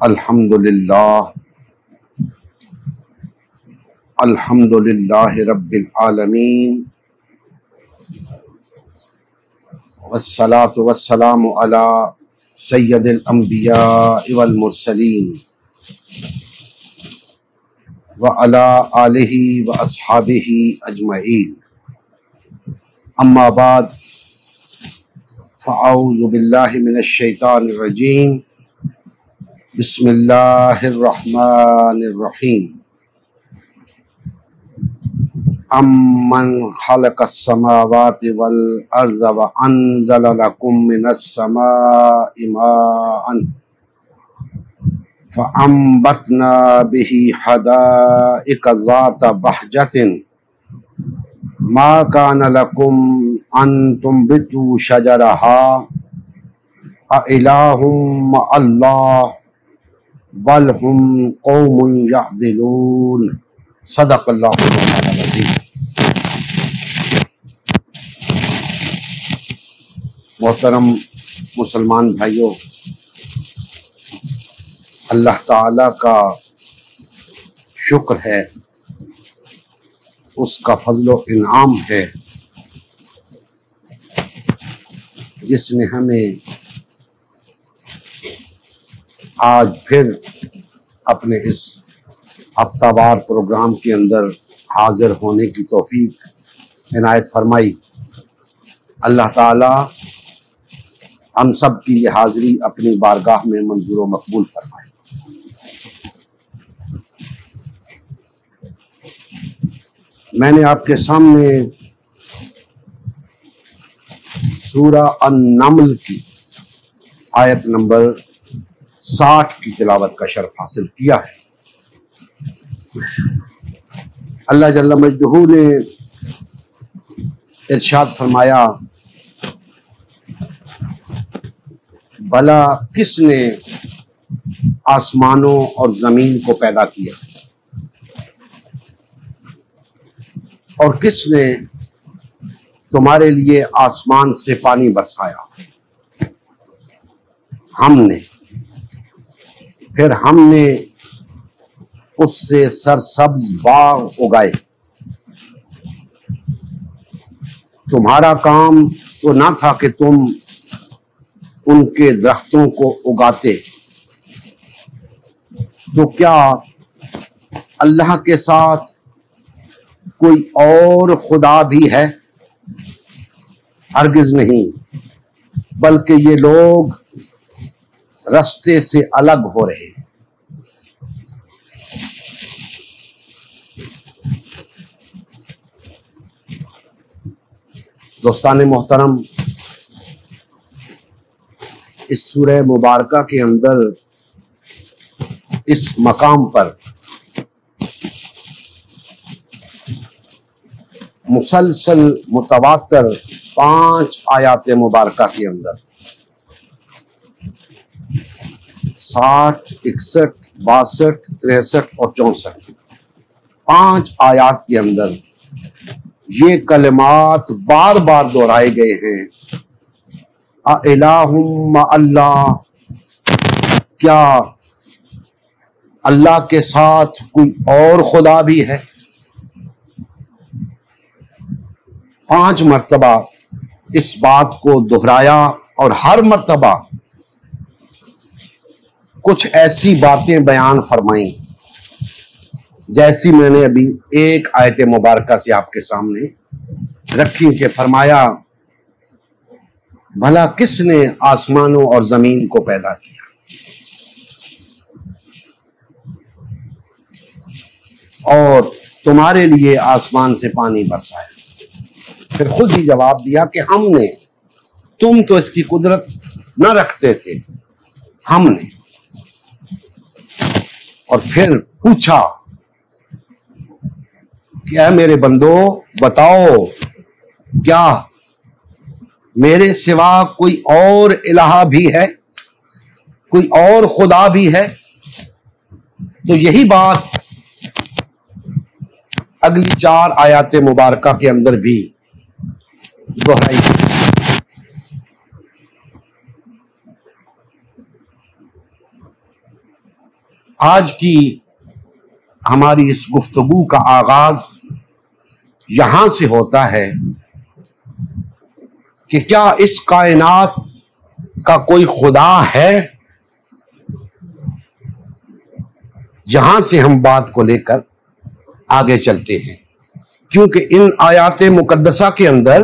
अल्हम्दुलिल्लाह रब्बिल आलमीन वस्सलातु वस्सलामु अला सय्यदिल अंबिया वल मुरसलीन व अला आलिहि व अस्हाबिहि अजमईन। अम्मा बाद फ़अऊज़ु बिल्लाहि मिनश शैतानिर रजीम। बिस्मिल्लाहिर रहमानिर रहीम। अम्मन खलक़स समावाति वल अर्ज़ व अंज़ल लकुम मिनस समाइ माअन फ़अंबतना बिही हदाइक़ ज़ात बहजतिन मा कान लकुम अन तुंबितू शजरहा अइलाहुम मअल्लाह बल हुम कौमुन यअदिलून। सदक़ल्लाहु मौलाना अज़ीम। मोहतरम मुसलमान भाइयों, अल्लाह ताला का शुक्र है, उसका फजलो इनाम है जिसने हमें आज फिर अपने इस हफ्तावार प्रोग्राम के अंदर हाजिर होने की तौफीक इनायत फरमाई। अल्लाह ताला हम सब की ये हाज़िरी अपनी बारगाह में मंजूर व मकबूल फरमाए। मैंने आपके सामने सूरा अन-नम्ल की आयत नंबर 60 की तिलावत का शर्फ हासिल किया है। अल्लाह जल्ल मजदहू ने इरशाद फरमाया, भला किसने आसमानों और जमीन को पैदा किया और किसने तुम्हारे लिए आसमान से पानी बरसाया। हमने, फिर हमने उससे सरसब्ज बाग उगाए। तुम्हारा काम तो ना था कि तुम उनके दरख्तों को उगाते, तो क्या अल्लाह के साथ कोई और खुदा भी है? हरगिज नहीं, बल्कि ये लोग रास्ते से अलग हो रहे हैं। दोस्ताने मोहतरम, इस सूरह मुबारका के अंदर इस मकाम पर मुसलसल मुतवातर 5 आयात मुबारका के अंदर 60, 61, 62, 63 और 64 5 आयात के अंदर ये कलिमात बार बार दोहराए गए हैं। अइलाहुम अल्लाह, क्या अल्लाह के साथ कोई और खुदा भी है? 5 मर्तबा इस बात को दोहराया और हर मर्तबा कुछ ऐसी बातें बयान फरमाई जैसी मैंने अभी एक आयत मुबारका से आपके सामने रखी कि फरमाया, भला किसने आसमानों और जमीन को पैदा किया और तुम्हारे लिए आसमान से पानी बरसाया। फिर खुद ही जवाब दिया कि हमने, तुम तो इसकी कुदरत न रखते थे, हमने। और फिर पूछा कि ऐ मेरे बंदो, बताओ क्या मेरे सिवा कोई और इलाहा भी है, कोई और खुदा भी है? तो यही बात अगली 4 आयात मुबारका के अंदर भी दोहराई। आज की हमारी इस गुफ्तगू का आगाज यहां से होता है कि क्या इस कायनात का कोई खुदा है। यहां से हम बात को लेकर आगे चलते हैं, क्योंकि इन आयाते मुकद्दसा के अंदर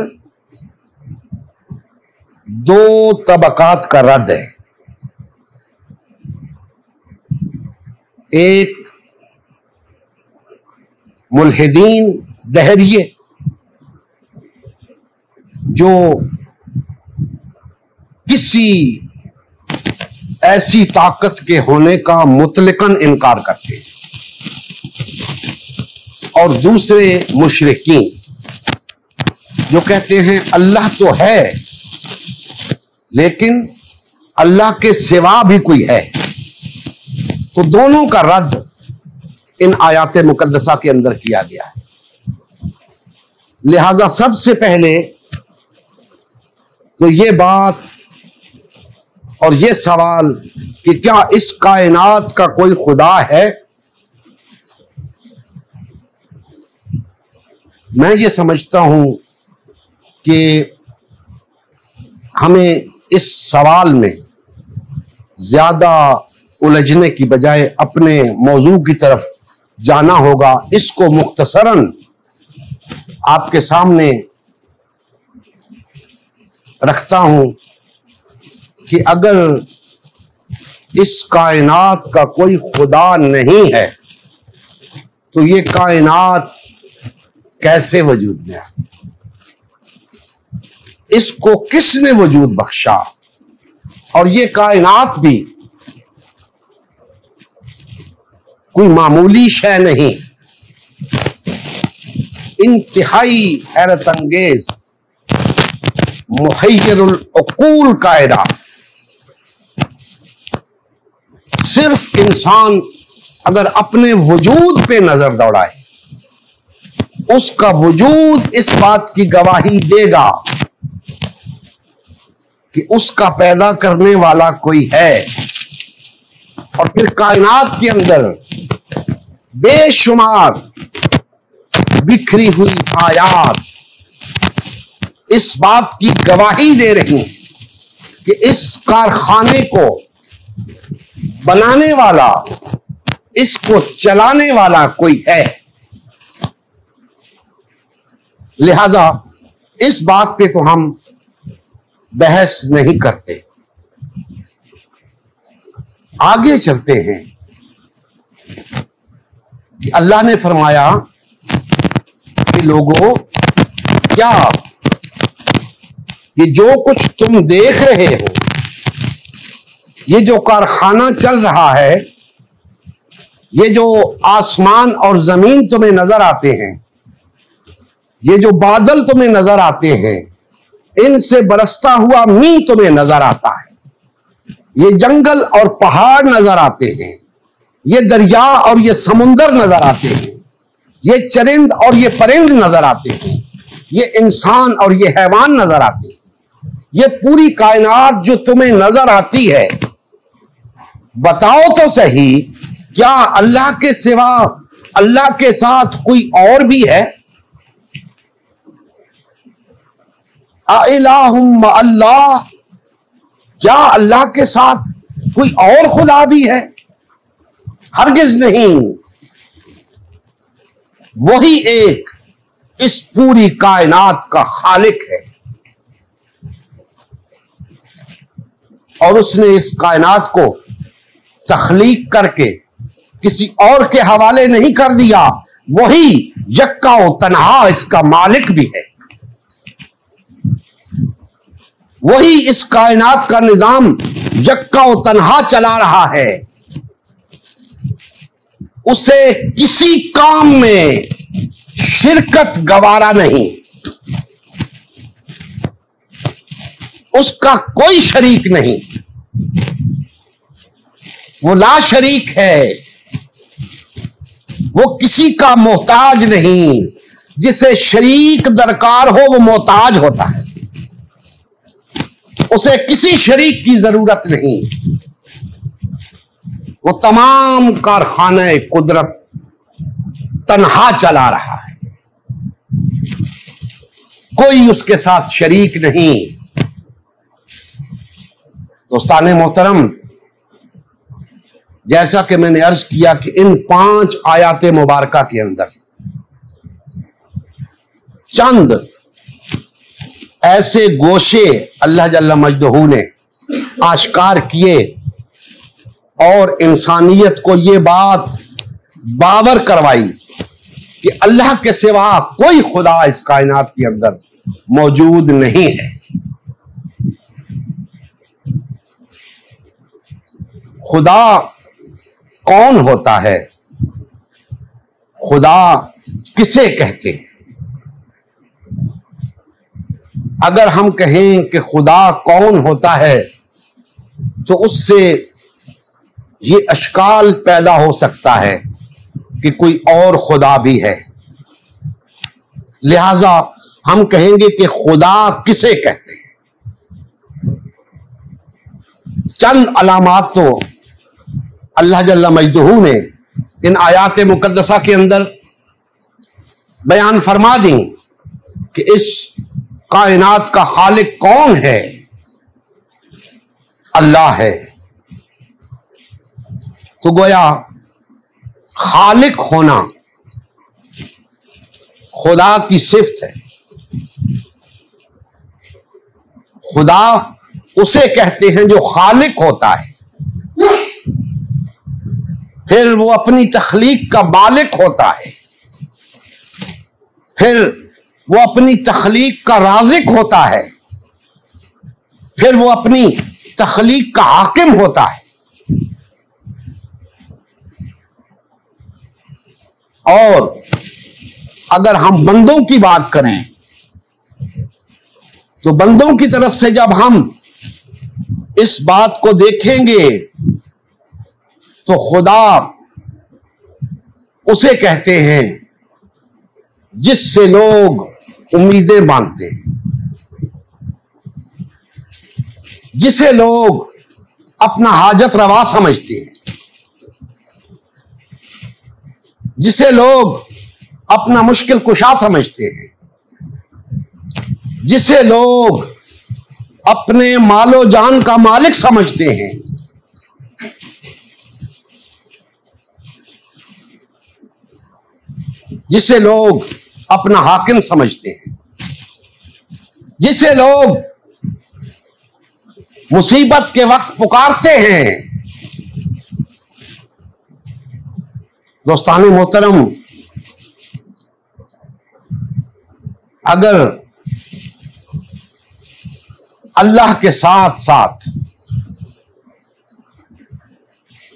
दो तबकात का रद्द है। एक मुल्हिदीन दहरिये जो किसी ऐसी ताकत के होने का मुतलकन इनकार करते हैं, और दूसरे मुशरिकीन जो कहते हैं अल्लाह तो है लेकिन अल्लाह के सिवा भी कोई है। तो दोनों का रद्द इन आयाते मुकद्दसा के अंदर किया गया है। लिहाजा सबसे पहले तो ये बात और ये सवाल कि क्या इस कायनात का कोई खुदा है, मैं ये समझता हूं कि हमें इस सवाल में ज्यादा उलझने की बजाय अपने मौजू की तरफ जाना होगा। इसको मुख्तसरन आपके सामने रखता हूं कि अगर इस कायनात का कोई खुदा नहीं है तो ये कायनात कैसे वजूद में आई, इसको किसने वजूद बख्शा, और ये कायनात भी कोई मामूली शय नहीं, इंतहाई हैरत अंगेज मुहय्यरुल उकूल कायदा। सिर्फ इंसान अगर अपने वजूद पे नजर दौड़ाए, उसका वजूद इस बात की गवाही देगा कि उसका पैदा करने वाला कोई है। और फिर कायनात के अंदर बेशुमार बिखरी हुई आयात इस बात की गवाही दे रही हैं कि इस कारखाने को बनाने वाला, इसको चलाने वाला कोई है। लिहाजा इस बात पे तो हम बहस नहीं करते, आगे चलते हैं कि अल्लाह ने फरमाया कि लोगों, क्या ये जो कुछ तुम देख रहे हो, ये जो कारखाना चल रहा है, ये जो आसमान और जमीन तुम्हें नजर आते हैं, ये जो बादल तुम्हें नजर आते हैं, इनसे बरसता हुआ मी तुम्हें नजर आता है, ये जंगल और पहाड़ नजर आते हैं, ये दरिया और ये समुंदर नजर आते हैं, ये चरिंद और ये परिंद नजर आते हैं, ये इंसान और ये हैवान नजर आते हैं। ये पूरी कायनात जो तुम्हें नजर आती है, बताओ तो सही, क्या अल्लाह के सिवा, अल्लाह के साथ कोई और भी है? अइलाहुम अल्लाह, क्या अल्लाह के साथ कोई और खुदा भी है? हरगिज नहीं। वही एक इस पूरी कायनात का खालिक है, और उसने इस कायनात को तख्लीक करके किसी और के हवाले नहीं कर दिया। वही यक्का व तन्हा इसका मालिक भी है, वही इस कायनात का निजाम यक्का व तन्हा चला रहा है। उसे किसी काम में शिरकत गवारा नहीं, उसका कोई शरीक नहीं, वो ला शरीक है, वो किसी का मोहताज नहीं। जिसे शरीक दरकार हो वो मोहताज होता है, उसे किसी शरीक की जरूरत नहीं। वो तमाम कारखाने कुदरत तन्हा चला रहा है, कोई उसके साथ शरीक नहीं। दोस्ताने मोहतरम, जैसा कि मैंने अर्ज किया कि इन 5 आयात मुबारका के अंदर चंद ऐसे गोशे अल्लाह जल्ला मजदहू ने आश्कार किए और इंसानियत को ये बात बावर करवाई कि अल्लाह के सिवा कोई खुदा इस कायनात के अंदर मौजूद नहीं है। खुदा कौन होता है, खुदा किसे कहते हैं? अगर हम कहें कि खुदा कौन होता है तो उससे ये अशकाल पैदा हो सकता है कि कोई और खुदा भी है। लिहाजा हम कहेंगे कि खुदा किसे कहते हैं। चंद अलामात तो अल्लाह जल्ला मजदहू ने इन आयात मुकद्दसा के अंदर बयान फरमा दी कि इस कायनात का खालिक कौन है, अल्लाह है। तो गोया खालिक होना खुदा की सिफ्त है। खुदा उसे कहते हैं जो खालिक होता है, फिर वो अपनी तख्लीक का मालिक होता है, फिर वो अपनी तख्लीक का राज़िक होता है, फिर वो अपनी तख्लीक का हाकिम होता है। और अगर हम बंदों की बात करें तो बंदों की तरफ से जब हम इस बात को देखेंगे तो खुदा उसे कहते हैं जिससे लोग उम्मीदें बांधते हैं, जिसे लोग अपना हाजत रवा समझते हैं, जिसे लोग अपना मुश्किल कुशा समझते हैं, जिसे लोग अपने मालो जान का मालिक समझते हैं, जिसे लोग अपना हाकिम समझते हैं, जिसे लोग मुसीबत के वक्त पुकारते हैं। दोस्ताने मोहतरम, अगर अल्लाह के साथ साथ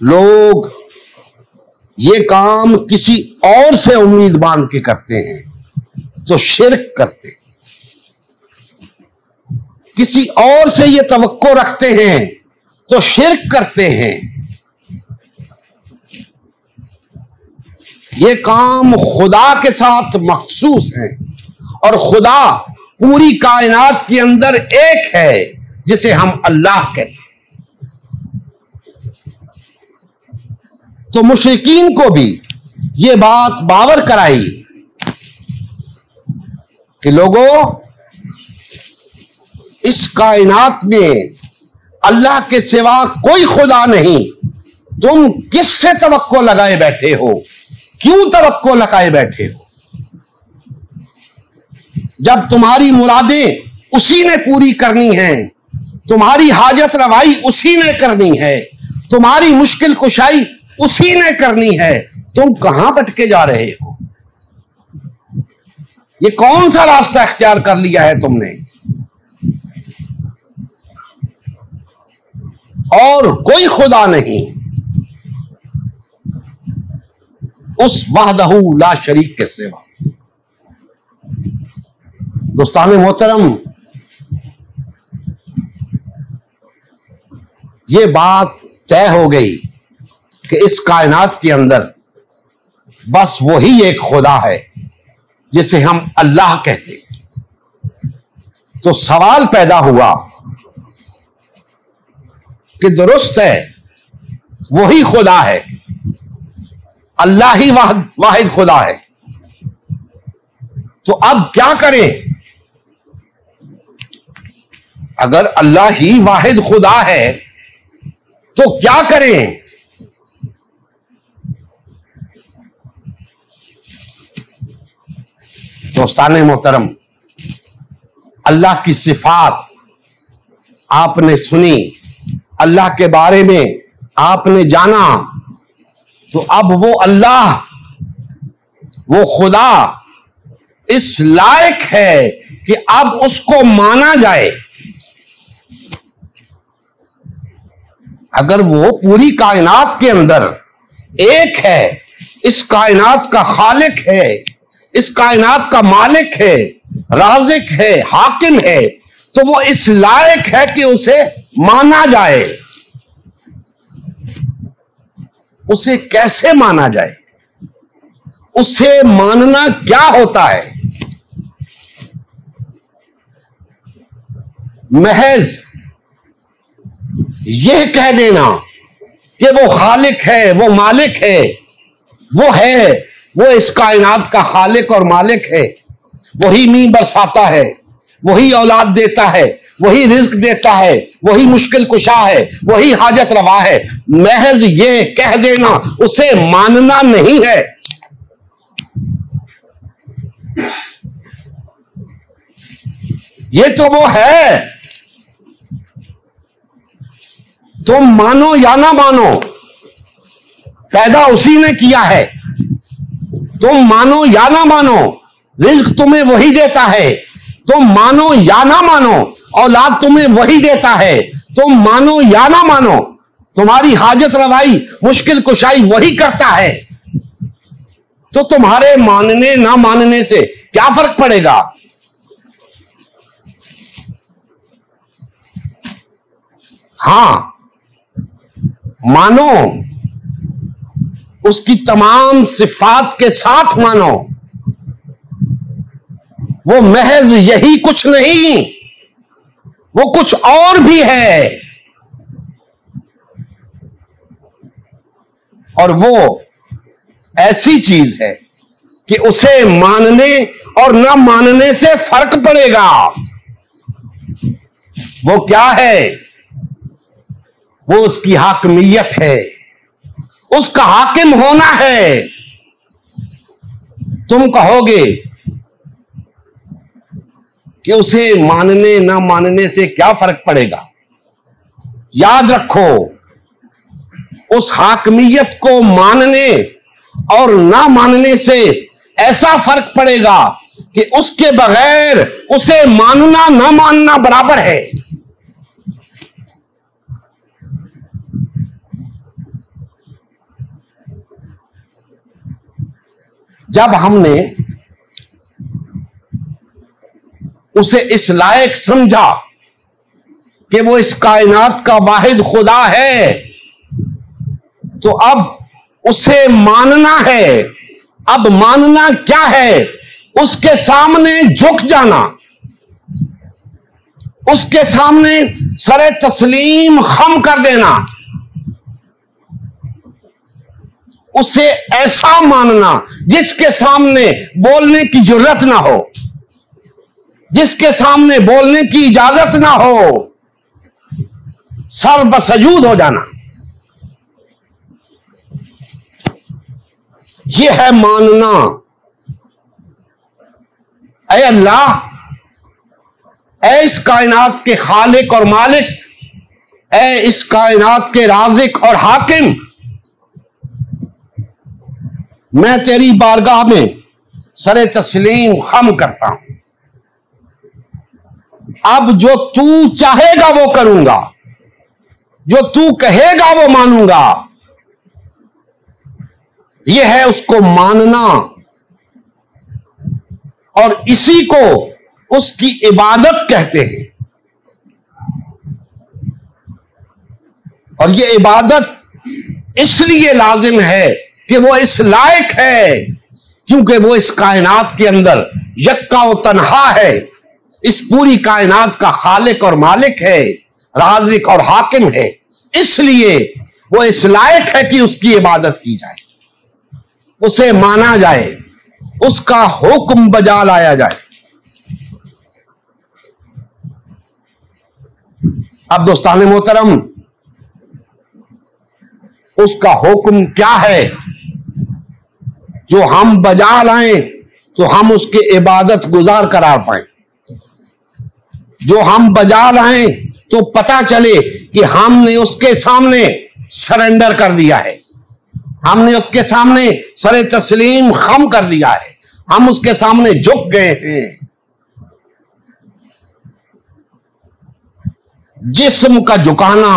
लोग ये काम किसी और से उम्मीद बांध के करते हैं तो शिर्क करते हैं। किसी और से ये तवक्को रखते हैं तो शिर्क करते हैं। ये काम खुदा के साथ मखसूस है और खुदा पूरी कायनात के अंदर एक है जिसे हम अल्लाह कहते हैं। तो मुशरिकीन को भी ये बात बावर कराई कि लोगों, इस कायनात में अल्लाह के सिवा कोई खुदा नहीं, तुम किससे तवक्को लगाए बैठे हो, क्यों तवक्को लगाए बैठे हो? जब तुम्हारी मुरादें उसी ने पूरी करनी है, तुम्हारी हाजत रवाई उसी ने करनी है, तुम्हारी मुश्किल कुशाई उसी ने करनी है, तुम कहां भटके जा रहे हो? ये कौन सा रास्ता इख्तियार कर लिया है तुमने? और कोई खुदा नहीं उस वहदहू ला शरीक के सिवा। दोस्ताने मोहतरम, ये बात तय हो गई कि इस कायनात के अंदर बस वही एक खुदा है जिसे हम अल्लाह कहते हैं। तो सवाल पैदा हुआ कि दुरुस्त है, वही खुदा है, अल्लाह ही वाहिद खुदा है। तो अब क्या करें? अगर अल्लाह ही वाहिद खुदा है तो क्या करें? दोस्ताने मोहतरम, अल्लाह की सिफात आपने सुनी, अल्लाह के बारे में आपने जाना, तो अब वो अल्लाह, वो खुदा इस लायक है कि अब उसको माना जाए। अगर वो पूरी कायनात के अंदर एक है, इस कायनात का खालिक है, इस कायनात का मालिक है, राज़िक है, हाकिम है, तो वो इस लायक है कि उसे माना जाए। उसे कैसे माना जाए? उसे मानना क्या होता है? महज यह कह देना कि वो खालिक है, वो मालिक है, वो है, वो इस कायनात का खालिक और मालिक है, वही मींह बरसाता है, वही औलाद देता है, वही रिज्क देता है, वही मुश्किल कुशा है, वही हाजत रवा है, महज ये कह देना उसे मानना नहीं है। ये तो वो है, तुम मानो या ना मानो, पैदा उसी ने किया है। तुम मानो या ना मानो, रिज्क तुम्हें वही देता है। तुम मानो या ना मानो, औलाद तुम्हें वही देता है। तुम मानो या ना मानो, तुम्हारी हाजत रवाई, मुश्किल कुशाई वही करता है। तो तुम्हारे मानने ना मानने से क्या फर्क पड़ेगा? हां, मानो, उसकी तमाम सिफात के साथ मानो। वो महज यही कुछ नहीं, वो कुछ और भी है। और वो ऐसी चीज है कि उसे मानने और ना मानने से फर्क पड़ेगा। वो क्या है? वो उसकी हाकिमियत है, उसका हाकिम होना है। तुम कहोगे कि उसे मानने ना मानने से क्या फर्क पड़ेगा? याद रखो, उस हाकिमियत को मानने और ना मानने से ऐसा फर्क पड़ेगा कि उसके बगैर उसे मानना ना मानना बराबर है। जब हमने उसे इस लायक समझा कि वो इस कायनात का वाहिद खुदा है, तो अब उसे मानना है। अब मानना क्या है? उसके सामने झुक जाना, उसके सामने सरे तस्लीम खम कर देना, उसे ऐसा मानना जिसके सामने बोलने की जरूरत ना हो, जिसके सामने बोलने की इजाजत ना हो, सर बसजूद हो जाना। यह है मानना। ऐ अल्लाह, ऐ इस कायनात के खालिक और मालिक, ऐ इस कायनात के राज़िक और हाकिम, मैं तेरी बारगाह में सरे तस्लीम खम करता हूं। अब जो तू चाहेगा वो करूंगा, जो तू कहेगा वो मानूंगा। यह है उसको मानना, और इसी को उसकी इबादत कहते हैं। और यह इबादत इसलिए लाजिम है कि वो इस लायक है, क्योंकि वो इस कायनात के अंदर यक्का व तन्हा है, इस पूरी कायनात का खालिक और मालिक है, राज़िक और हाकिम है। इसलिए वो इस लायक है कि उसकी इबादत की जाए, उसे माना जाए, उसका हुक्म बजा लाया जाए। अब दोस्ताने मोहतरम, उसका हुक्म क्या है जो हम बजा लाएं तो हम उसके इबादत गुजार करार पाए, जो हम बजा लाएं तो पता चले कि हमने उसके सामने सरेंडर कर दिया है, हमने उसके सामने सरे तस्लीम खम कर दिया है, हम उसके सामने झुक गए हैं। जिस्म का झुकाना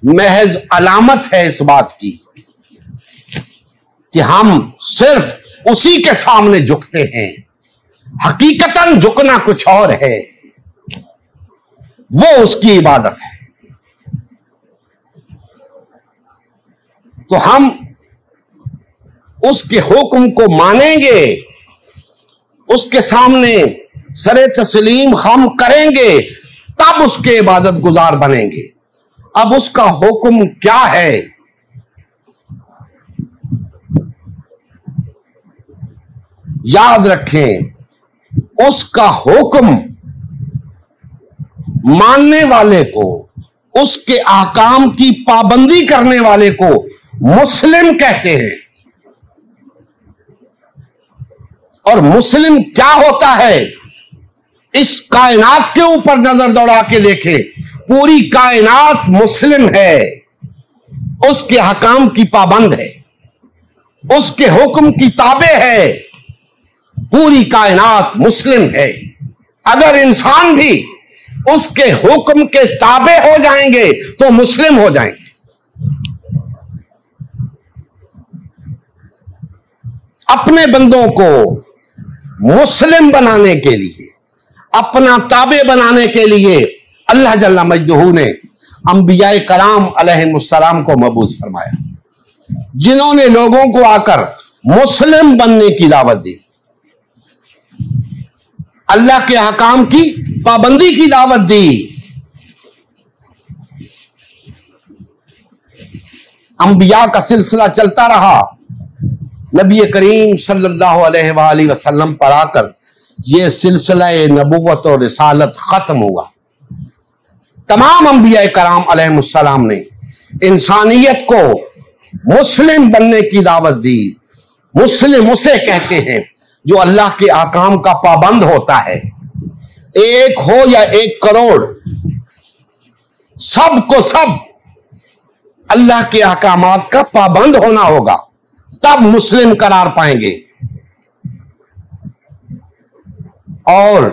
महज अलामत है इस बात की कि हम सिर्फ उसी के सामने झुकते हैं। हकीकतन झुकना कुछ और है, वो उसकी इबादत है। तो हम उसके हुक्म को मानेंगे, उसके सामने सरे तस्लीम हम करेंगे, तब उसके इबादत गुजार बनेंगे। अब उसका हुक्म क्या है? याद रखें, उसका हुक्म मानने वाले को, उसके आकाम की पाबंदी करने वाले को मुस्लिम कहते हैं। और मुस्लिम क्या होता है? इस कायनात के ऊपर नजर दौड़ा के देखें, पूरी कायनात मुस्लिम है, उसके हकाम की पाबंद है, उसके हुक्म की ताबे है, पूरी कायनात मुस्लिम है। अगर इंसान भी उसके हुक्म के ताबे हो जाएंगे तो मुस्लिम हो जाएंगे। अपने बंदों को मुस्लिम बनाने के लिए, अपना ताबे बनाने के लिए अल्लाह जल्ला मजदूहू ने अंबियाए कराम अलैहिमुस्सलाम को मबूस फरमाया, जिन्होंने लोगों को आकर मुस्लिम बनने की दावत दी, अल्लाह के हकाम की पाबंदी की दावत दी। अंबिया का सिलसिला चलता रहा, नबी करीम सल्लल्लाहु अलैहि वसल्लम पर आकर यह सिलसिला नबुव्वत और रिसालत खत्म हुआ। तमाम अंबिया कराम अलैहिमुस्सलाम ने इंसानियत को मुस्लिम बनने की दावत दी। मुस्लिम उसे कहते हैं जो अल्लाह के आकाम का पाबंद होता है। एक हो या 1 करोड़, सबको सब अल्लाह के अहकामात का पाबंद होना होगा, तब मुस्लिम करार पाएंगे। और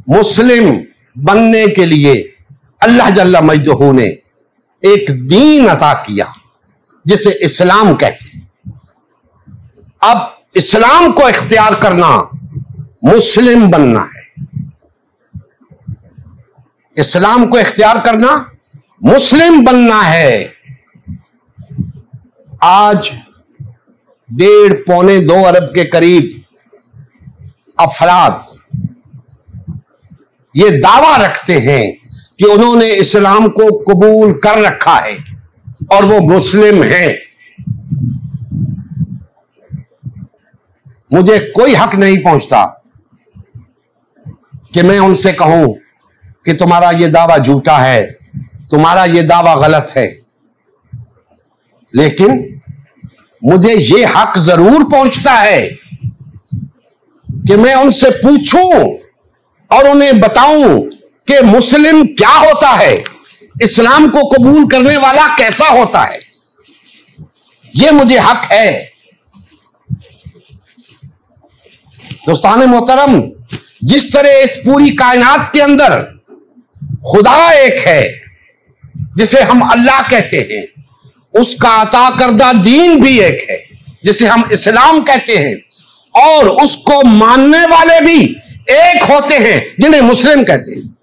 मुस्लिम बनने के लिए अल्लाह जल्ला मजदूहू ने एक दीन अता किया जिसे इस्लाम कहते हैं। अब इस्लाम को इख्तियार करना मुस्लिम बनना है। इस्लाम को इख्तियार करना मुस्लिम बनना है। आज 1.5-2 अरब के करीब अफराद ये दावा रखते हैं कि उन्होंने इस्लाम को कबूल कर रखा है और वो मुस्लिम हैं। मुझे कोई हक नहीं पहुंचता कि मैं उनसे कहूं कि तुम्हारा ये दावा झूठा है, तुम्हारा ये दावा गलत है, लेकिन मुझे ये हक जरूर पहुंचता है कि मैं उनसे पूछूं और उन्हें बताऊं कि मुस्लिम क्या होता है, इस्लाम को कबूल करने वाला कैसा होता है। यह मुझे हक है। दोस्ताने मोहतरम, जिस तरह इस पूरी कायनात के अंदर खुदा एक है जिसे हम अल्लाह कहते हैं, उसका अता करदा दीन भी एक है जिसे हम इस्लाम कहते हैं, और उसको मानने वाले भी एक होते हैं जिन्हें मुस्लिम कहते हैं।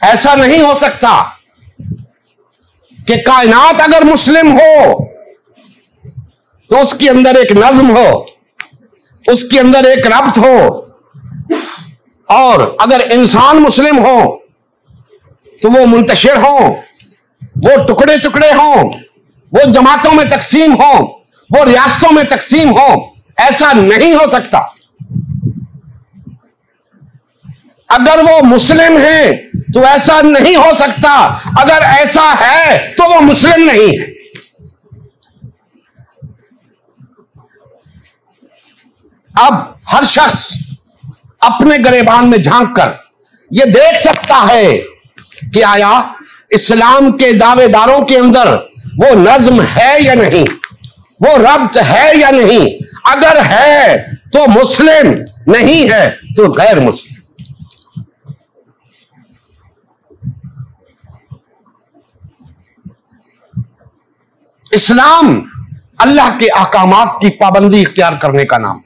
ऐसा नहीं हो सकता कि कायनात अगर मुस्लिम हो तो उसके अंदर एक नज्म हो, उसके अंदर एक रब्त हो, और अगर इंसान मुस्लिम हो तो वो मुंतशिर हों, वो टुकड़े टुकड़े हों, वो जमातों में तकसीम हों, वो रियासतों में तकसीम हों। ऐसा नहीं हो सकता। अगर वो मुस्लिम है तो ऐसा नहीं हो सकता, अगर ऐसा है तो वो मुस्लिम नहीं है। अब हर शख्स अपने गिरेबान में झांक कर यह देख सकता है कि आया इस्लाम के दावेदारों के अंदर वो नज्म है या नहीं, वो रब्त है या नहीं। अगर है तो मुस्लिम, नहीं है तो गैर मुस्लिम। इस्लाम अल्लाह के अहकामात की पाबंदी इख्तियार करने का नाम है,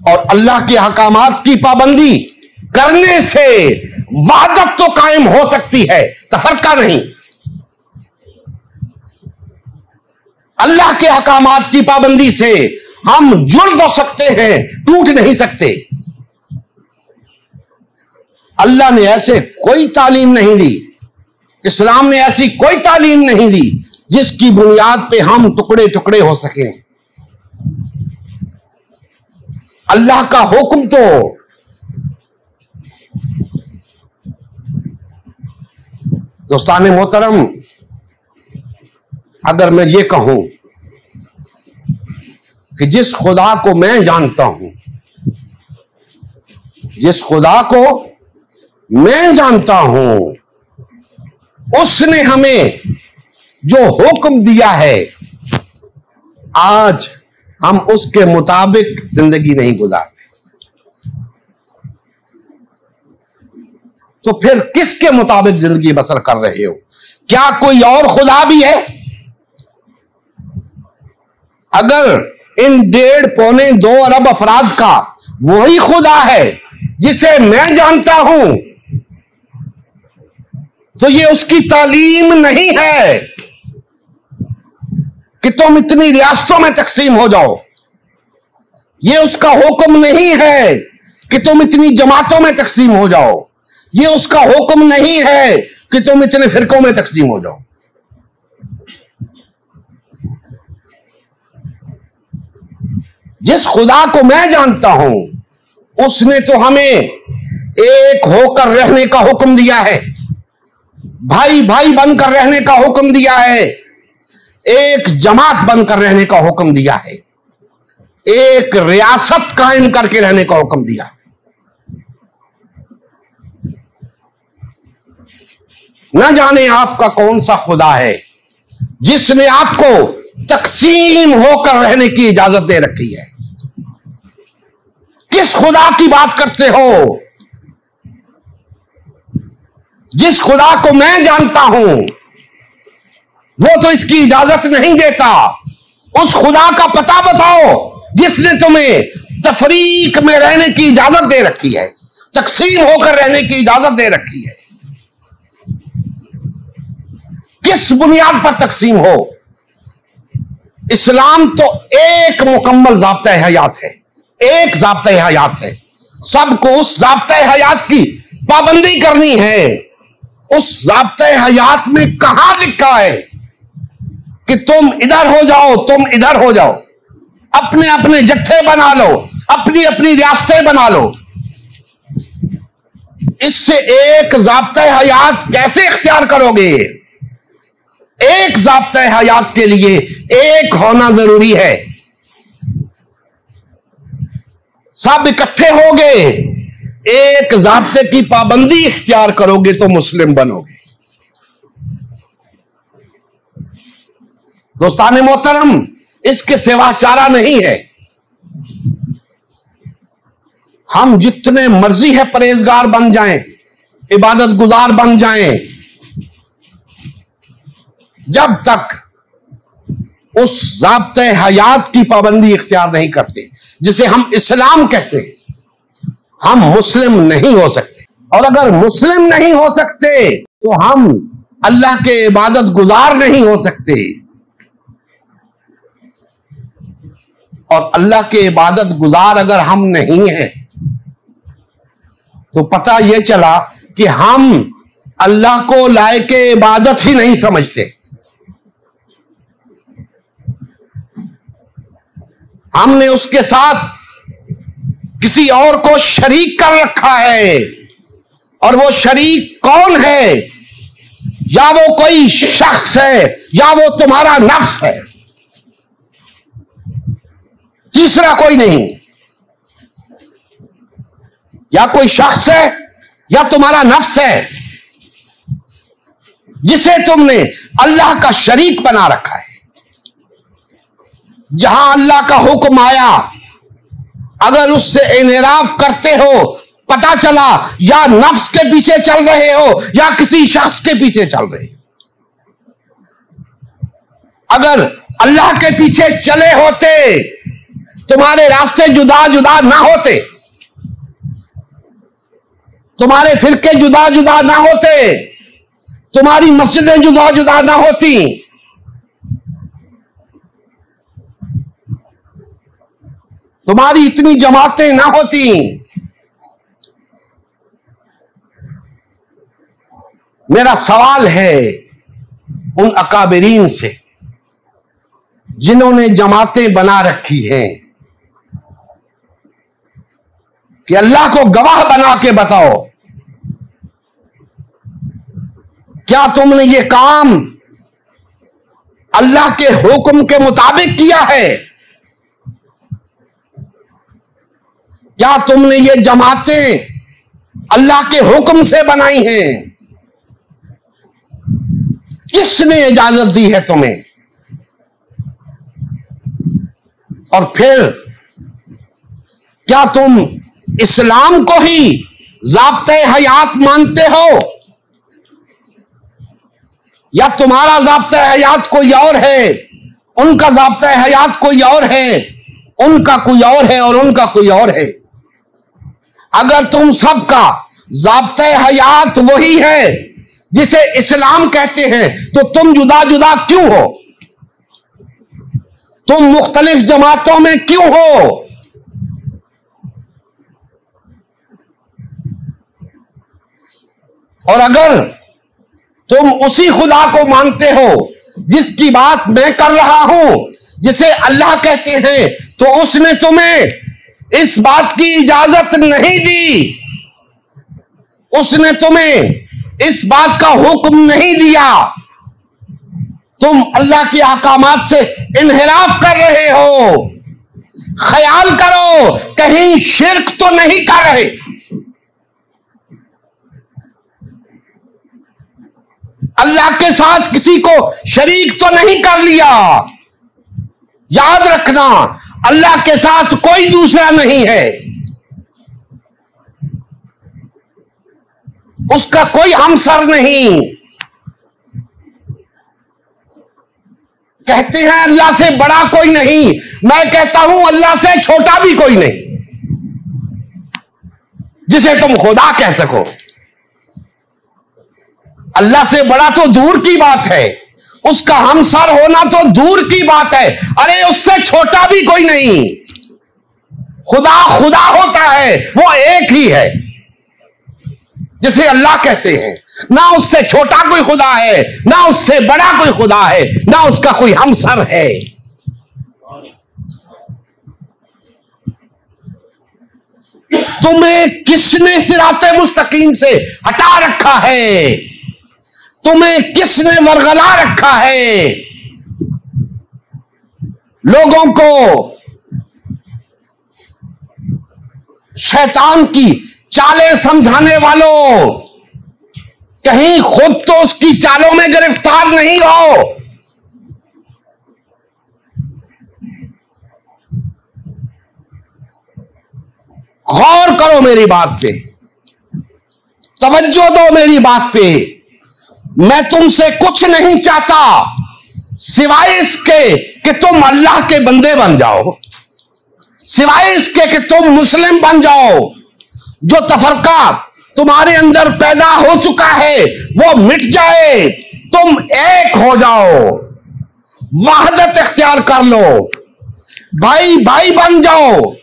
और अल्लाह के अहकामात की पाबंदी करने से वहदत तो कायम हो सकती है, तफरका नहीं। अल्लाह के अहकामात की पाबंदी से हम जुड़ तो सकते हैं, टूट नहीं सकते। अल्लाह ने ऐसे कोई तालीम नहीं दी, इस्लाम ने ऐसी कोई तालीम नहीं दी जिसकी बुनियाद पे हम टुकड़े टुकड़े हो सकें। अल्लाह का हुक्म तो दोस्ताने मोहतरम, अगर मैं ये कहूं कि जिस खुदा को मैं जानता हूं, जिस खुदा को मैं जानता हूं, उसने हमें जो हुक्म दिया है, आज हम उसके मुताबिक जिंदगी नहीं गुजार रहे, तो फिर किसके मुताबिक जिंदगी बसर कर रहे हो? क्या कोई और खुदा भी है? अगर इन 1.5-2 अरब अफराद का वही खुदा है जिसे मैं जानता हूं, तो ये उसकी तालीम नहीं है कि तुम इतनी रियासतों में तकसीम हो जाओ। ये उसका हुक्म नहीं है कि तुम इतनी जमातों में तकसीम हो जाओ। ये उसका हुक्म नहीं है कि तुम इतने फिरकों में तकसीम हो जाओ। जिस खुदा को मैं जानता हूं, उसने तो हमें एक होकर रहने का हुक्म दिया है, भाई भाई बनकर रहने का हुक्म दिया है, एक जमात बनकर रहने का हुक्म दिया है, एक रियासत कायम करके रहने का हुक्म दिया। न जाने आपका कौन सा खुदा है जिसने आपको तकसीम होकर रहने की इजाजत दे रखी है। किस खुदा की बात करते हो? जिस खुदा को मैं जानता हूं, वो तो इसकी इजाजत नहीं देता। उस खुदा का पता बताओ जिसने तुम्हें तफरीक में रहने की इजाजत दे रखी है, तकसीम होकर रहने की इजाजत दे रखी है। किस बुनियाद पर तकसीम हो? इस्लाम तो एक मुकम्मल ज़ाब्ता हयात है, एक ज़ाब्ता हयात है। सबको उस ज़ाब्ता हयात की पाबंदी करनी है। उस ज़ाब्ता हयात में कहां लिखा है कि तुम इधर हो जाओ, तुम इधर हो जाओ, अपने अपने जत्थे बना लो, अपनी अपनी रियासतें बना लो? इससे एक ज़ाब्ता हयात कैसे इख्तियार करोगे? एक ज़ाब्ता हयात के लिए एक होना जरूरी है। सब इकट्ठे होगे, एक ज़ाब्ते की पाबंदी इख्तियार करोगे तो मुस्लिम बनोगे। दोस्ताने मोहतरम, इसके सिवा चारा नहीं है। हम जितने मर्जी है परहेजगार बन जाएं, इबादत गुजार बन जाएं, जब तक उस ज़ाब्ते हयात की पाबंदी इख्तियार नहीं करते जिसे हम इस्लाम कहते हैं, हम मुस्लिम नहीं हो सकते। और अगर मुस्लिम नहीं हो सकते तो हम अल्लाह के इबादत गुजार नहीं हो सकते। और अल्लाह के इबादत गुजार अगर हम नहीं हैं तो पता यह चला कि हम अल्लाह को लायके इबादत ही नहीं समझते। हमने उसके साथ किसी और को शरीक कर रखा है, और वो शरीक कौन है? या वो कोई शख्स है या वो तुम्हारा नफ्स है, तीसरा कोई नहीं। या कोई शख्स है या तुम्हारा नफ्स है जिसे तुमने अल्लाह का शरीक बना रखा है। जहां अल्लाह का हुक्म आया, अगर उससे इनराफ करते हो, पता चला या नफ्स के पीछे चल रहे हो या किसी शख्स के पीछे चल रहे हो। अगर अल्लाह के पीछे चले होते, तुम्हारे रास्ते जुदा जुदा ना होते, तुम्हारे फिरके जुदा जुदा ना होते, तुम्हारी मस्जिदें जुदा जुदा ना होती, तुम्हारी इतनी जमातें ना होती। मेरा सवाल है उन अकाबिरीन से जिन्होंने जमातें बना रखी हैं कि अल्लाह को गवाह बना के बताओ, क्या तुमने ये काम अल्लाह के हुक्म के मुताबिक किया है? क्या तुमने ये जमातें अल्लाह के हुक्म से बनाई हैं? किसने इजाजत दी है तुम्हें? और फिर क्या तुम इस्लाम को ही ज़ाब्ते हयात मानते हो, या तुम्हारा ज़ाब्ता हयात कोई और है, उनका ज़ाब्ता हयात कोई और है, उनका कोई और है और उनका कोई और है? अगर तुम सबका ज़ाब्ता हयात वही है जिसे इस्लाम कहते हैं, तो तुम जुदा जुदा क्यों हो? तुम मुख्तलिफ जमातों में क्यों हो? और अगर तुम उसी खुदा को मानते हो जिसकी बात मैं कर रहा हूं, जिसे अल्लाह कहते हैं, तो उसने तुम्हें इस बात की इजाजत नहीं दी, उसने तुम्हें इस बात का हुक्म नहीं दिया। तुम अल्लाह के अहकामात से इन्हिराफ कर रहे हो। ख्याल करो कहीं शिर्क तो नहीं कर रहे। अल्लाह के साथ किसी को शरीक तो नहीं कर लिया। याद रखना, अल्लाह के साथ कोई दूसरा नहीं है, उसका कोई हमसर नहीं। कहते हैं अल्लाह से बड़ा कोई नहीं, मैं कहता हूं अल्लाह से छोटा भी कोई नहीं जिसे तुम खुदा कह सको। अल्लाह से बड़ा तो दूर की बात है, उसका हमसर होना तो दूर की बात है। अरे उससे छोटा भी कोई नहीं। खुदा खुदा होता है, वो एक ही है जिसे अल्लाह कहते हैं। ना उससे छोटा कोई खुदा है, ना उससे बड़ा कोई खुदा है, ना उसका कोई हमसर है। तुम्हें किसने सिराते मुस्तकीम से हटा रखा है? तुम्हें किसने वरगला रखा है? लोगों को शैतान की चालें समझाने वालों, कहीं खुद तो उसकी चालों में गिरफ्तार नहीं हो। गौर करो मेरी बात पे, तवज्जो दो मेरी बात पे। मैं तुमसे कुछ नहीं चाहता सिवाय इसके कि तुम अल्लाह के बंदे बन जाओ, सिवाय इसके कि तुम मुस्लिम बन जाओ। जो तफरका तुम्हारे अंदर पैदा हो चुका है वो मिट जाए, तुम एक हो जाओ, वहदत इख्तियार कर लो, भाई भाई बन जाओ।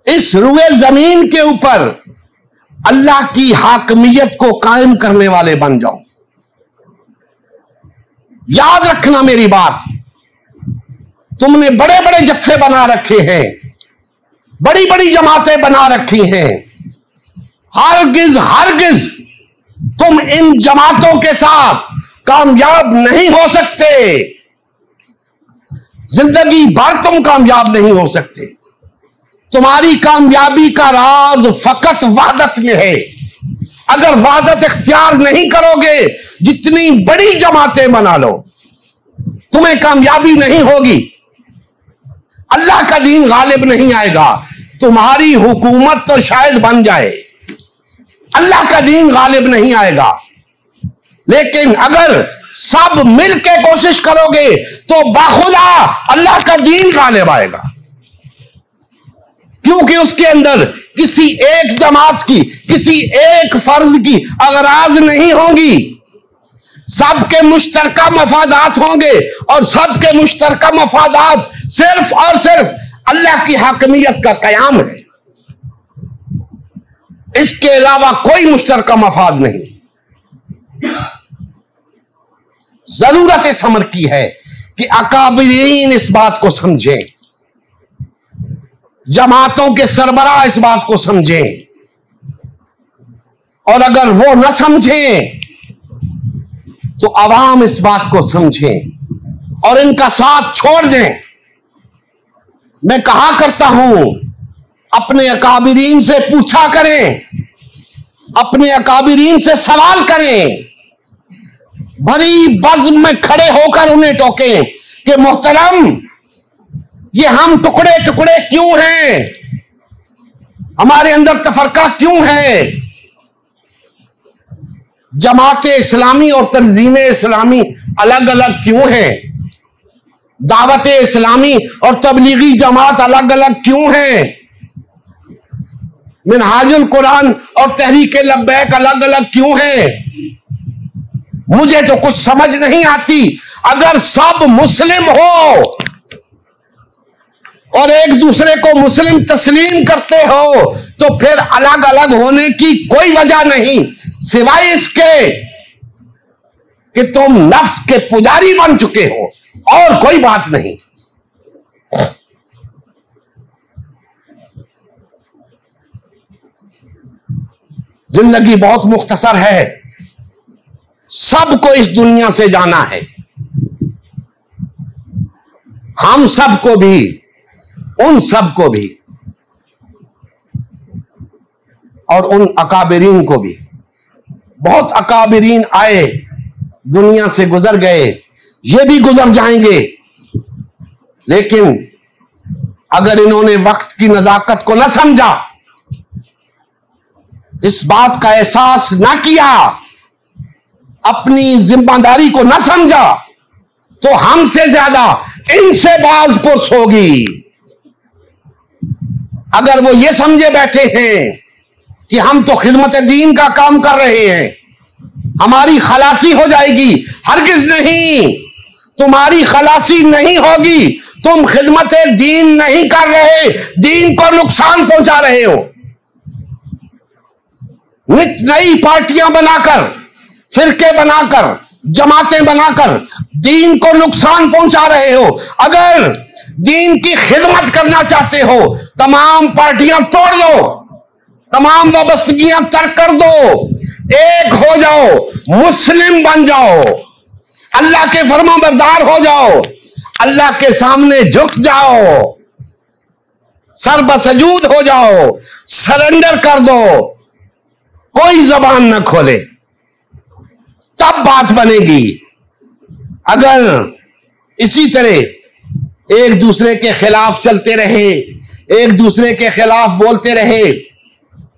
इस रुए जमीन के ऊपर अल्लाह की हाकमियत को कायम करने वाले बन जाओ। याद रखना मेरी बात, तुमने बड़े बड़े जत्थे बना रखे हैं, बड़ी बड़ी जमातें बना रखी हैं। हरगिज हरगिज तुम इन जमातों के साथ कामयाब नहीं हो सकते, जिंदगी भर तुम कामयाब नहीं हो सकते। तुम्हारी कामयाबी का राज फकत वहदत में है। अगर वहदत इख्तियार नहीं करोगे, जितनी बड़ी जमातें बना लो, तुम्हें कामयाबी नहीं होगी। अल्लाह का दीन गालिब नहीं आएगा। तुम्हारी हुकूमत तो शायद बन जाए, अल्लाह का दीन गालिब नहीं आएगा। लेकिन अगर सब मिलके कोशिश करोगे तो बाखुदा अल्लाह का दीन गालिब आएगा, क्योंकि उसके अंदर किसी एक जमात की, किसी एक फर्द की अगराज नहीं होंगी, सबके मुश्तरका मफादात होंगे। और सबके मुश्तरका मफादात सिर्फ और सिर्फ अल्लाह की हाकमियत का कयाम है, इसके अलावा कोई मुश्तरका मफाद नहीं। जरूरत इस अमर की है कि अकाबिरीन इस बात को समझें, जमातों के सरबराह इस बात को समझें, और अगर वो न समझें तो अवाम इस बात को समझें और इनका साथ छोड़ दें। मैं कहा करता हूं, अपने अकाबिरीन से पूछा करें, अपने अकाबिरीन से सवाल करें, भरी बज़्म में खड़े होकर उन्हें टोकें कि मोहतरम, ये हम टुकड़े टुकड़े क्यों हैं, हमारे अंदर तफरका क्यों है, जमाते इस्लामी और तंजीमें इस्लामी अलग अलग क्यों हैं, दावत इस्लामी और तबलीगी जमात अलग अलग क्यों हैं, मिनहाजुल कुरान और तहरीक लब्बैक अलग अलग क्यों हैं। मुझे तो कुछ समझ नहीं आती। अगर सब मुस्लिम हो और एक दूसरे को मुस्लिम तस्लीम करते हो तो फिर अलग अलग होने की कोई वजह नहीं, सिवाय इसके कि तुम नफ्स के पुजारी बन चुके हो, और कोई बात नहीं। जिंदगी बहुत मुख्तसर है, सबको इस दुनिया से जाना है, हम सबको भी, उन सबको भी, और उन अकाबिरीन को भी। बहुत अकाबिरीन आए, दुनिया से गुजर गए, ये भी गुजर जाएंगे, लेकिन अगर इन्होंने वक्त की नजाकत को न समझा, इस बात का एहसास न किया, अपनी जिम्मेदारी को न समझा, तो हमसे ज्यादा इनसे बाज पुरस होगी। अगर वो ये समझे बैठे हैं कि हम तो खिदमत दीन का काम कर रहे हैं, हमारी खलासी हो जाएगी, हरगिज नहीं, तुम्हारी खलासी नहीं होगी। तुम खिदमत दीन नहीं कर रहे, दीन को नुकसान पहुंचा रहे हो। नित नई पार्टियां बनाकर, फिरके बनाकर, जमातें बनाकर दीन को नुकसान पहुंचा रहे हो। अगर दीन की खिदमत करना चाहते हो, तमाम पार्टियां तोड़ दो, तमाम वाबस्तगियां तर्क कर दो, एक हो जाओ, मुस्लिम बन जाओ, अल्लाह के फरमाबरदार हो जाओ, अल्लाह के सामने झुक जाओ, सर बसजूद हो जाओ, सरेंडर कर दो, कोई जबान न खोले, तब बात बनेगी। अगर इसी तरह एक दूसरे के खिलाफ चलते रहे, एक दूसरे के खिलाफ बोलते रहे,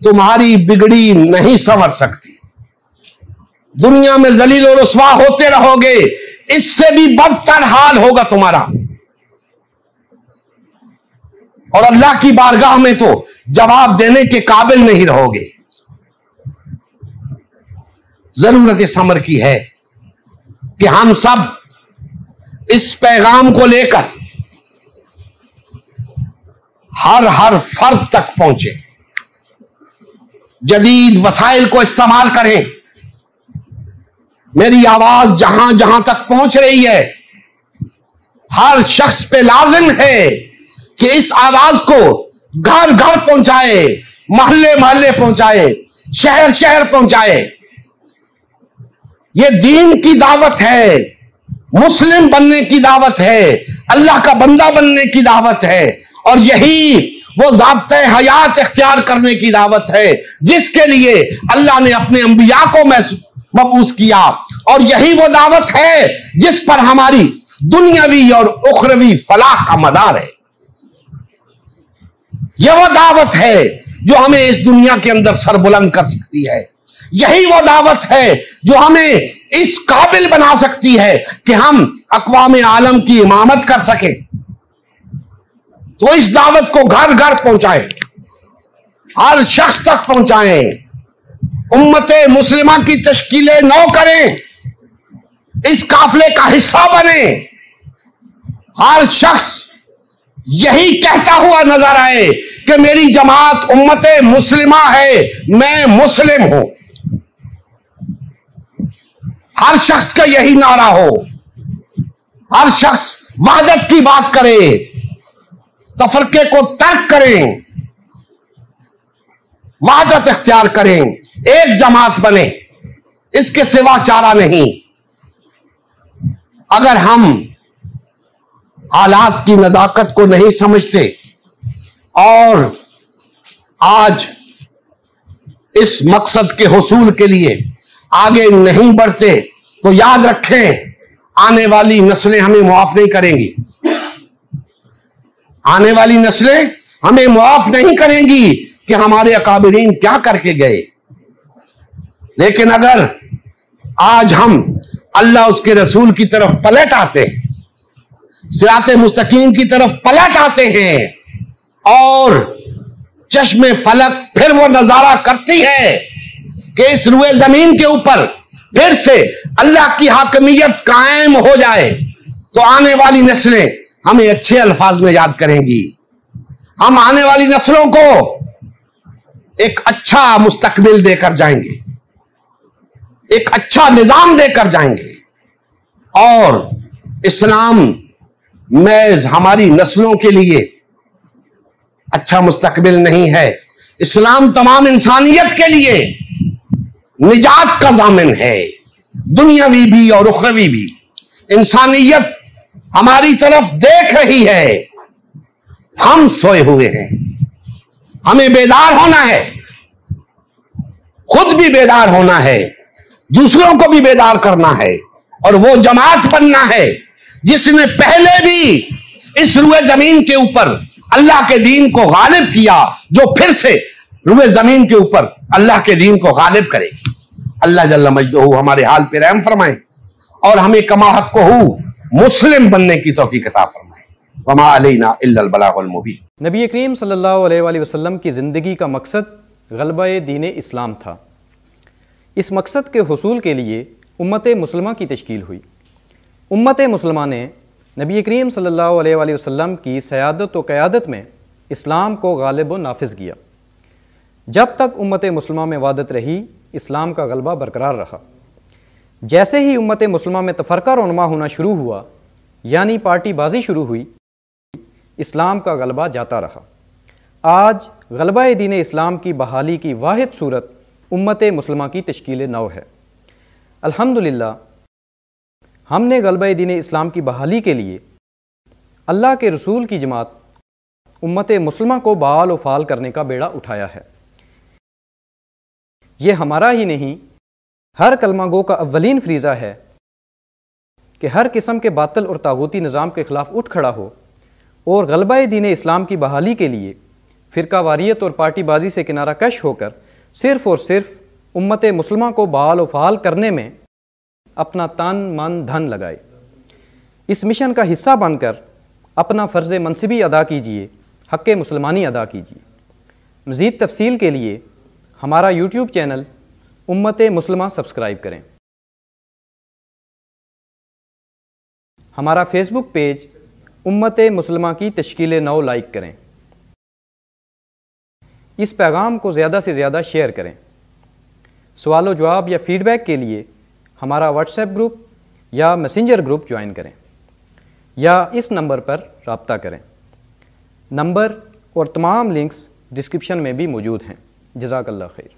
तुम्हारी बिगड़ी नहीं संवर सकती। दुनिया में जलील और रुसवा होते रहोगे, इससे भी बदतर हाल होगा तुम्हारा, और अल्लाह की बारगाह में तो जवाब देने के काबिल नहीं रहोगे। जरूरत इस अमर की है कि हम सब इस पैगाम को लेकर हर फर्द तक पहुंचे। जदीद वसाइल को इस्तेमाल करें। मेरी आवाज जहां जहां तक पहुंच रही है, हर शख्स पे लाजिम है कि इस आवाज को घर घर पहुंचाए, मोहल्ले मोहल्ले पहुंचाए, शहर शहर पहुंचाए। ये दीन की दावत है, मुस्लिम बनने की दावत है, अल्लाह का बंदा बनने की दावत है, और यही वो ज़ाब्ते हयात इख्तियार करने की दावत है जिसके लिए अल्लाह ने अपने अंबिया को मबूस किया। और यही वो दावत है जिस पर हमारी दुनियावी और उखरवी फलाह का मदार है। यह वो दावत है जो हमें इस दुनिया के अंदर सरबुलंद कर सकती है। यही वो दावत है जो हमें इस काबिल बना सकती है कि हम अक़वाम आलम की इमामत कर सकें। तो इस दावत को घर घर पहुंचाएं, हर शख्स तक पहुंचाएं, उम्मते मुस्लिमा की तश्कीलें नौ करें, इस काफिले का हिस्सा बने। हर शख्स यही कहता हुआ नजर आए कि मेरी जमात उम्मते मुस्लिमा है, मैं मुस्लिम हूं। हर शख्स का यही नारा हो, हर शख्स वहदत की बात करे, तफरके को तर्क करें, वहदत इख्तियार करें, एक जमात बने, इसके सिवा चारा नहीं। अगर हम हालात की नजाकत को नहीं समझते और आज इस मकसद के हुसूल के लिए आगे नहीं बढ़ते तो याद रखें, आने वाली नस्लें हमें मुआफ नहीं करेंगी। आने वाली नस्लें हमें मुआफ नहीं करेंगी कि हमारे अकाबिरीन क्या करके गए। लेकिन अगर आज हम अल्लाह उसके रसूल की तरफ पलट आते हैं, सिराते मुस्तकीम की तरफ पलट आते हैं और चश्मे फलक फिर वो नजारा करती है कि इस रुए जमीन के ऊपर फिर से अल्लाह की हाकमियत कायम हो जाए, तो आने वाली नस्लें हमें अच्छे अल्फाज में याद करेंगी। हम आने वाली नस्लों को एक अच्छा मुस्तकबिल देकर जाएंगे, एक अच्छा निजाम देकर जाएंगे। और इस्लाम महज हमारी नस्लों के लिए अच्छा मुस्तकबिल नहीं है, इस्लाम तमाम इंसानियत के लिए निजात का ज़ामिन है, दुनियावी भी और उखरवी भी। इंसानियत हमारी तरफ देख रही है, हम सोए हुए हैं। हमें बेदार होना है, खुद भी बेदार होना है, दूसरों को भी बेदार करना है, और वो जमात बनना है जिसने पहले भी इस रुए जमीन के ऊपर अल्लाह के दीन को गालिब किया, जो फिर से रुए जमीन के ऊपर अल्लाह के दीन को गालिब करेगी। अल्लाह जल्ला मजदूहू हमारे हाल पे रहम फरमाए और हमें कमा हक़्क़हू मुस्लिम बनने की तौफीक अता फरमाए। वमा अलैना इल्लल बलागुल मुबीन। नबी करीम सल्लल्लाहु अलैहि वसल्लम की ज़िंदगी का मकसद ग़लबा-ए दीन इस्लाम था। इस मकसद के हुसूल के लिए उम्मत मुस्लिमा की तश्कील हुई। उम्मत मुस्लिमा ने नबी करीम सल्लल्लाहु अलैहि वसल्लम की सयादत व क़यादत में इस्लाम को गालिब व नाफिज़ किया। जब तक उम्मत मुस्लिमा में वादत रही, इस्लाम का गलबा बरकरार रहा। जैसे ही उम्मत मुस्लिमा में तफरका रोनमा होना शुरू हुआ, यानी पार्टीबाजी शुरू हुई, इस्लाम का गलबा जाता रहा। आज गलबा-ए दीन इस्लाम की बहाली की वाहिद सूरत उम्मत मुस्लिमा की तश्कील नौ है। अल्हम्दुलिल्लाह, हमने गलबा-ए दीन इस्लाम की बहाली के लिए अल्लाह के रसूल की जमात उम्मत मुस्लिमा को बाल व फाल करने का बेड़ा उठाया है। ये हमारा ही नहीं, हर कलमा गो का अव्वलीन फरीज़ा है कि हर किस्म के बातिल और तागूती निज़ाम के ख़िलाफ़ उठ खड़ा हो और गलबा-ए दीन इस्लाम की बहाली के लिए फ़िरका वारियत और पार्टीबाजी से किनारा कश होकर सिर्फ़ और सिर्फ उम्मत मुस्लिमा को बाल व फाल करने में अपना तन मन धन लगाए। इस मिशन का हिस्सा बनकर अपना फ़र्ज़ मनसिबी अदा कीजिए, हक़ मुसलमानी अदा कीजिए। मज़ीद तफ़सील के लिए हमारा यूट्यूब चैनल उम्मत मुस्लिमा सब्सक्राइब करें। हमारा फेसबुक पेज उम्मत मुस्लिमा की तश्कील नौ लाइक करें। इस पैगाम को ज़्यादा से ज़्यादा शेयर करें। सवाल व जवाब या फ़ीडबैक के लिए हमारा व्हाट्सएप ग्रुप या मैसेंजर ग्रुप ज्वाइन करें या इस नंबर पर रब्ता करें। नंबर और तमाम लिंक्स डिस्क्रिप्शन में भी मौजूद हैं। जज़ाकल्लाह खैर।